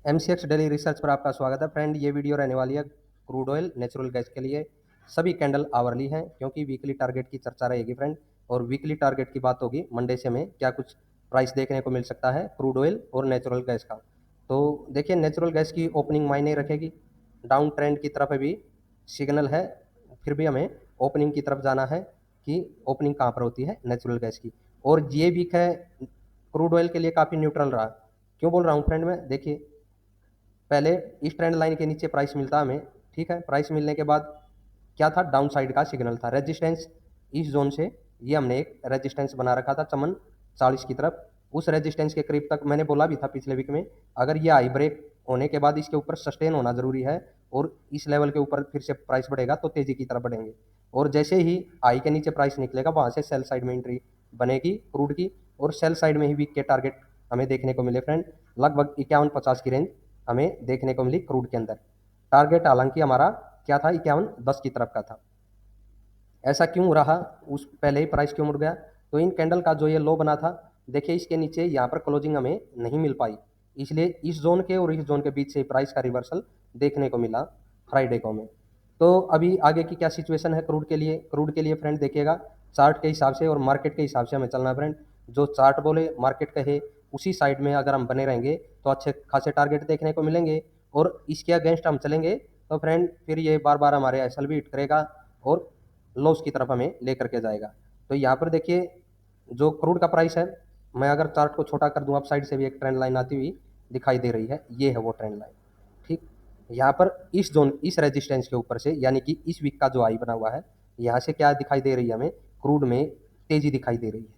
MCX daily research पर आपका स्वागत है फ्रेंड। ये वीडियो रहने वाली है क्रूड ऑयल नेचुरल गैस के लिए। सभी कैंडल आवरली हैं क्योंकि वीकली टारगेट की चर्चा रहेगी फ्रेंड, और वीकली टारगेट की बात होगी। मंडे से हमें क्या कुछ प्राइस देखने को मिल सकता है क्रूड ऑयल और नेचुरल गैस का। तो देखिए, नेचुरल गैस की ओपनिंग मायने रखेगी। डाउन ट्रेंड की तरफ अभी सिग्नल है, फिर भी हमें ओपनिंग की तरफ जाना है कि ओपनिंग कहाँ पर होती है नेचुरल गैस की। और ये वीक है क्रूड ऑयल के लिए काफ़ी न्यूट्रल रहा। क्यों बोल रहा हूँ फ्रेंड मैं, देखिए पहले इस ट्रेंड लाइन के नीचे प्राइस मिलता हमें, ठीक है। प्राइस मिलने के बाद क्या था, डाउन साइड का सिग्नल था, रेजिस्टेंस इस जोन से। ये हमने एक रेजिस्टेंस बना रखा था चमन 40 की तरफ। उस रेजिस्टेंस के करीब तक मैंने बोला भी था पिछले वीक में, अगर ये आई ब्रेक होने के बाद इसके ऊपर सस्टेन होना जरूरी है और इस लेवल के ऊपर फिर से प्राइस बढ़ेगा तो तेजी की तरफ बढ़ेंगे। और जैसे ही आई के नीचे प्राइस निकलेगा वहां से सेल साइड में एंट्री बनेगी क्रूड की, और सेल साइड में ही वीक के टारगेट हमें देखने को मिले फ्रेंड। लगभग 51-50 की रेंज हमें देखने को मिली क्रूड के अंदर। टारगेट हालांकि हमारा क्या था, 51-10 की तरफ का था। ऐसा क्यों रहा, उस पहले ही प्राइस क्यों मुड़ गया? तो इन कैंडल का जो ये लो बना था, देखिए इसके नीचे यहाँ पर क्लोजिंग हमें नहीं मिल पाई, इसलिए इस जोन के और इस जोन के बीच से प्राइस का रिवर्सल देखने को मिला फ्राइडे को में। तो अभी आगे की क्या सिचुएशन है क्रूड के लिए? क्रूड के लिए फ्रेंड देखिएगा, चार्ट के हिसाब से और मार्केट के हिसाब से हमें चलना है फ्रेंड। जो चार्ट बोले मार्केट कहे उसी साइड में अगर हम बने रहेंगे तो अच्छे खासे टारगेट देखने को मिलेंगे। और इसके अगेंस्ट हम चलेंगे तो फ्रेंड फिर ये बार बार हमारे एसएल भी हिट करेगा और लॉस की तरफ हमें लेकर के जाएगा। तो यहाँ पर देखिए जो क्रूड का प्राइस है, मैं अगर चार्ट को छोटा कर दूं, अप साइड से भी एक ट्रेंड लाइन आती हुई दिखाई दे रही है, ये है वो ट्रेंड लाइन, ठीक। यहाँ पर इस जोन, इस रेजिस्टेंस के ऊपर से, यानी कि इस वीक का जो हाई बना हुआ है, यहाँ से क्या दिखाई दे रही है हमें, क्रूड में तेजी दिखाई दे रही है।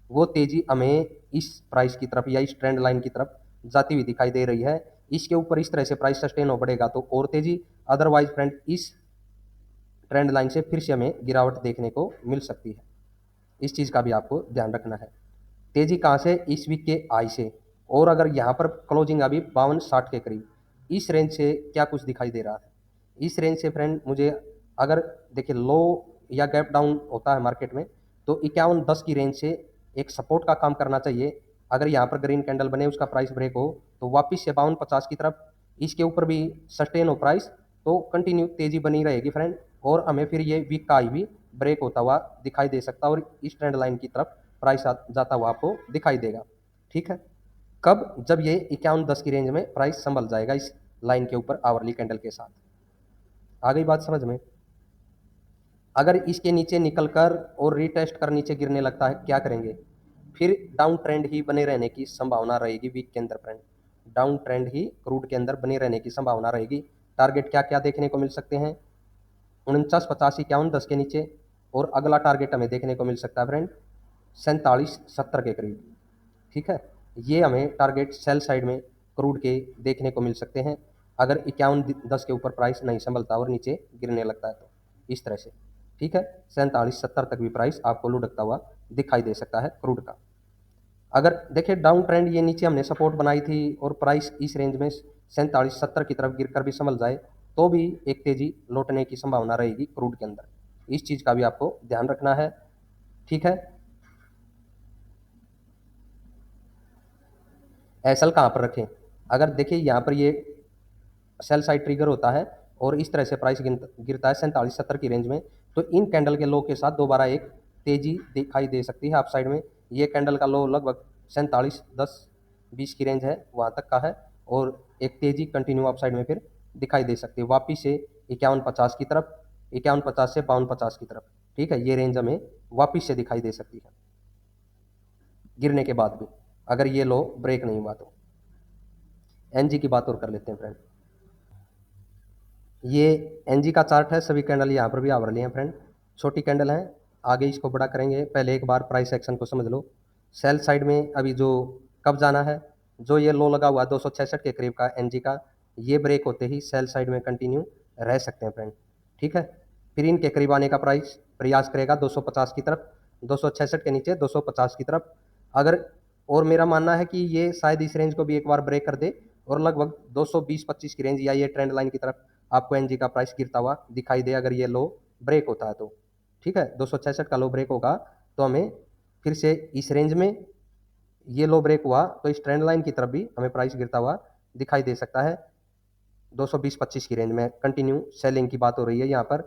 वो तेजी हमें इस प्राइस की तरफ या इस ट्रेंड लाइन की तरफ जाती हुई दिखाई दे रही है। इसके ऊपर इस तरह से प्राइस सस्टेन हो पड़ेगा तो और तेजी, अदरवाइज फ्रेंड इस ट्रेंड लाइन से फिर से हमें गिरावट देखने को मिल सकती है। इस चीज़ का भी आपको ध्यान रखना है। तेजी कहाँ से? इस वीक के हाई से। और अगर यहाँ पर क्लोजिंग अभी 52-60 के करीब, इस रेंज से क्या कुछ दिखाई दे रहा है? इस रेंज से फ्रेंड मुझे, अगर देखिए लो या गैप डाउन होता है मार्केट में, तो 51-10 की रेंज से एक सपोर्ट का काम करना चाहिए। अगर यहाँ पर ग्रीन कैंडल बने, उसका प्राइस ब्रेक हो तो वापिस से 52-50 की तरफ, इसके ऊपर भी सस्टेन हो प्राइस, तो कंटिन्यू तेजी बनी रहेगी फ्रेंड। और हमें फिर ये वीक का हाई भी ब्रेक होता हुआ दिखाई दे सकता है और इस ट्रेंड लाइन की तरफ प्राइस जाता हुआ आपको दिखाई देगा, ठीक है। कब? जब ये 51-10 की रेंज में प्राइस संभल जाएगा इस लाइन के ऊपर आवरली कैंडल के साथ। आ गई बात समझ में? अगर इसके नीचे निकल कर और रीटेस्ट कर नीचे गिरने लगता है, क्या करेंगे? फिर डाउन ट्रेंड ही बने रहने की संभावना रहेगी वीक के अंदर फ्रेंड। डाउन ट्रेंड ही क्रूड के अंदर बने रहने की संभावना रहेगी। टारगेट क्या क्या देखने को मिल सकते हैं? 49-50-51-10 के नीचे। और अगला टारगेट हमें देखने को मिल सकता है फ्रेंड 47-70 के करीब, ठीक है। ये हमें टारगेट सेल साइड में क्रूड के देखने को मिल सकते हैं, अगर 51-10 के ऊपर प्राइस नहीं संभलता और नीचे गिरने लगता है तो इस तरह से, ठीक है। 47-70 तक भी प्राइस आपको लुढ़कता हुआ दिखाई दे सकता है क्रूड का। अगर देखिए डाउन ट्रेंड ये नीचे हमने सपोर्ट बनाई थी और प्राइस इस रेंज में 47-70 की तरफ गिरकर भी संभल जाए तो भी एक तेजी लौटने की संभावना रहेगी क्रूड के अंदर। इस चीज़ का भी आपको ध्यान रखना है, ठीक है। एसएल कहाँ पर रखें? अगर देखिए यहाँ पर ये सेल साइड ट्रिगर होता है और इस तरह से प्राइस गिरता है 47-70 की रेंज में, तो इन कैंडल के लो के साथ दोबारा एक तेजी दिखाई दे सकती है अप साइड में। ये कैंडल का लो लगभग 47-10-20 की रेंज है, वहाँ तक का है, और एक तेजी कंटिन्यू अप साइड में फिर दिखाई दे सकती है वापिस से 51-50 की तरफ, 51-50 से 52-50 की तरफ, ठीक है। ये रेंज हमें वापिस से दिखाई दे सकती है गिरने के बाद भी, अगर ये लो ब्रेक नहीं हुआ तो। एनजी की बात और कर लेते हैं फ्रेंड। ये एनजी का चार्ट है, सभी कैंडल यहाँ पर भी आवर लिए हैं फ्रेंड, छोटी कैंडल है। आगे इसको बड़ा करेंगे, पहले एक बार प्राइस एक्शन को समझ लो। सेल साइड में अभी जो कब जाना है, जो ये लो लगा हुआ 266 के करीब का एनजी का, ये ब्रेक होते ही सेल साइड में कंटिन्यू रह सकते हैं फ्रेंड, ठीक है। फिर इनके करीब आने का प्राइस प्रयास करेगा 250 की तरफ, 266 के नीचे 250 की तरफ। अगर, और मेरा मानना है कि ये शायद इस रेंज को भी एक बार ब्रेक कर दे और लगभग 220-25 की रेंज या ये ट्रेंड लाइन की तरफ आपको एनजी का प्राइस गिरता हुआ दिखाई दे, अगर ये लो ब्रेक होता है तो, ठीक है। 266 का लो ब्रेक होगा तो हमें फिर से इस रेंज में, ये लो ब्रेक हुआ तो इस ट्रेंड लाइन की तरफ भी हमें प्राइस गिरता हुआ दिखाई दे सकता है 220-25 की रेंज में कंटिन्यू सेलिंग की बात हो रही है यहाँ पर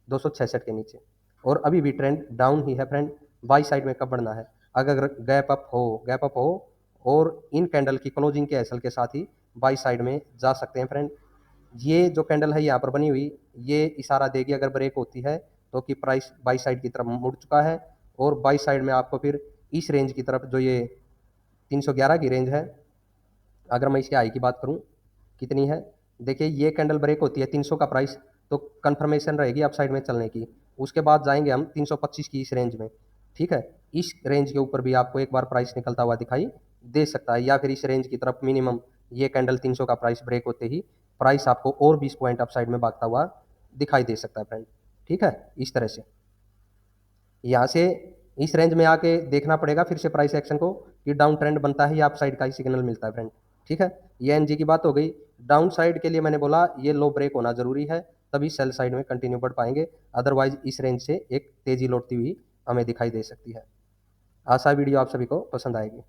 266 के नीचे। और अभी भी ट्रेंड डाउन ही है फ्रेंड। बाई साइड में कब बढ़ना है? अगर गैप अप हो और इन कैंडल की क्लोजिंग के एसएल के साथ ही बाई साइड में जा सकते हैं फ्रेंड। ये जो कैंडल है यहाँ पर बनी हुई, ये इशारा देगी अगर ब्रेक होती है तो कि प्राइस बाई साइड की तरफ मुड़ चुका है। और बाई साइड में आपको फिर इस रेंज की तरफ, जो ये 311 की रेंज है, अगर मैं इसके हाई की बात करूं कितनी है, देखिए ये कैंडल ब्रेक होती है 300 का प्राइस, तो कंफर्मेशन रहेगी अपसाइड में चलने की। उसके बाद जाएंगे हम 325 की इस रेंज में। ठीक है, इस रेंज के ऊपर भी आपको एक बार प्राइस निकलता हुआ दिखाई दे सकता है, या फिर इस रेंज की तरफ मिनिमम ये कैंडल 300 का प्राइस ब्रेक होते ही प्राइस आपको और 20 पॉइंट अपसाइड में भागता हुआ दिखाई दे सकता है फ्रेंड। ठीक है, इस तरह से यहाँ से इस रेंज में आके देखना पड़ेगा फिर से प्राइस एक्शन को कि डाउन ट्रेंड बनता है या अप साइड का ही सिग्नल मिलता है फ्रेंड। ठीक है, ये एनजी की बात हो गई। डाउन साइड के लिए मैंने बोला ये लो ब्रेक होना जरूरी है, तभी सेल साइड में कंटिन्यू बढ़ पाएंगे, अदरवाइज इस रेंज से एक तेजी लौटती हुई हमें दिखाई दे सकती है। आशा वीडियो आप सभी को पसंद आएगी।